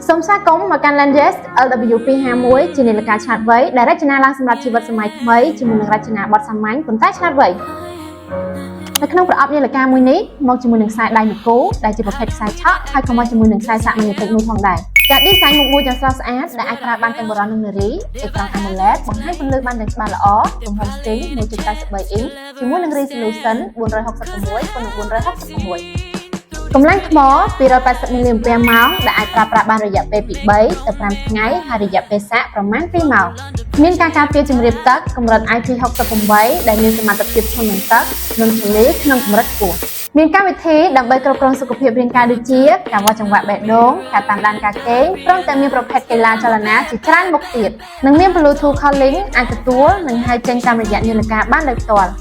សូមស្វាគមន៍មកកាន់ Landes LWP51 ជានាឡិកាឆ្លាតវៃដែលរចនាឡើងសម្រាប់ជីវិតសម័យថ្មីជាមួយនឹងរចនាបថសាមញ្ញប៉ុន្តែឆ្លាតវៃនៅក្នុងប្រអប់នាឡិកាមួយនេះមកជាមួយនឹងខ្សែដៃនគរដែលជាប្រភេទខ្សែឆក់ហើយក៏មកជាមួយនឹងខ្សែសាកម៉ាញ៉េទិកមួយផងដែរការ design មុខមួយយ៉ាងស្រស់ស្អាតដែលអាចប្រើបានទាំងបុរសនិងនារីអេក្រង់ AMOLED បង្ហាញពន្លឺបានយ៉ាងច្បាស់ល្អទំហំស្ទីង 1.83 អ៊ីនជាមួយនឹង resolution 466x466 កម្លាំងថ្ម280 មីលីអាំពែម៉ោងដែលអាចប្រើប្រាស់បានរយៈពេលពី3ទៅ5ថ្ងៃហើយរយៈពេលសាកប្រមាណ2ម៉ោងមានការការពារជម្រាបទឹកកម្រិត IP68 ដែលមានសមត្ថភាពធន់នឹងទឹកនិងធូលីក្នុងកម្រិតខ្ពស់មានកម្មវិធីដើម្បីគ្រប់គ្រងសុខភាពរាងកាយដូចជាការវាស់ចង្វាក់បេះដូងការតាមដានការគេងព្រមទាំងមានប្រភេទកីឡាចលនាជាច្រើនមុខទៀតនិងមាន Bluetooth calling អាចទទួលនិងហៅចេញតាមរយៈនាឡិកាបានដោយផ្ទាល់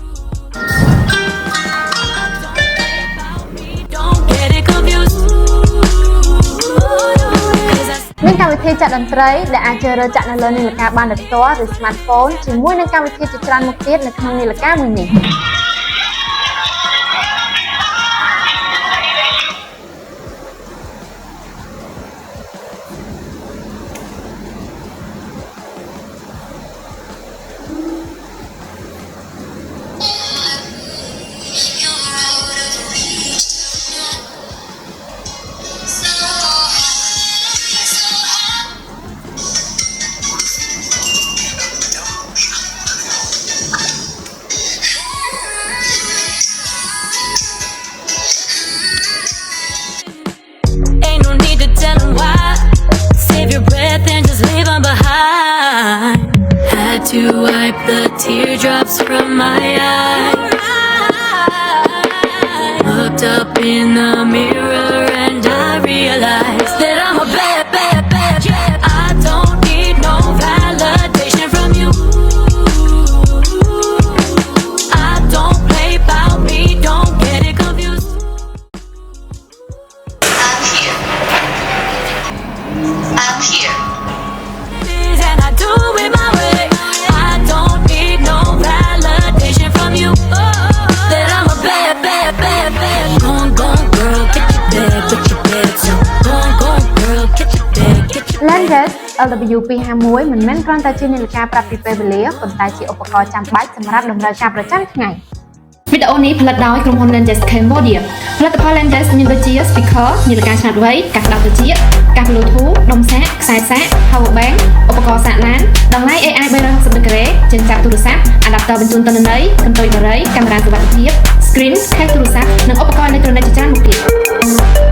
មានកម្មវិធីចាក់តន្ត្រីដែលអាចជ្រើសរើសចាក់នៅលើនាឡិកាបានដោយផ្ទាល់ឬ smartphone ជាមួយនឹងកម្មវិធីជាច្រើនមុខទៀតនៅក្នុងនាឡិកាមួយនេះTo wipe the teardrops from my eyes. Looked up in the mirror and I realized that I'm a bad, bad, bad, bad. I don't need no validation from you. I don't play about me, don't get it confused. I'm here. And I do it my way. Landes LWP51 មិនមែនគ្រាន់តែជានាឡិកាប្រាប់ពីពេលវេលាប៉ុន្តែជាឧបករណ៍ចាំបាច់សម្រាប់តម្រូវការប្រចាំថ្ងៃវីដេអូនេះផលិតដោយក្រុមហ៊ុន Landes Cambodia ផលិតផល Landes មានដូចជា speaker នាឡិកាឆ្លាតវៃកាសក្តៅត្រចៀកកាស Bluetooth ដុំសាកខ្សែសាក power bank ឧបករណ៍សាកឡានដង្លៃ AI 360 ដឺក្រេចិញ្ចក់ទូរស័ព្ទ adapter បញ្ជូនទិន្នន័យកន្ទុយបារីកាមេរ៉ាសុវត្ថិភាព screen ខេសទូរស័ព្ទនិងឧបករណ៍អេឡិចត្រូនិកជាច្រើនមុខទៀត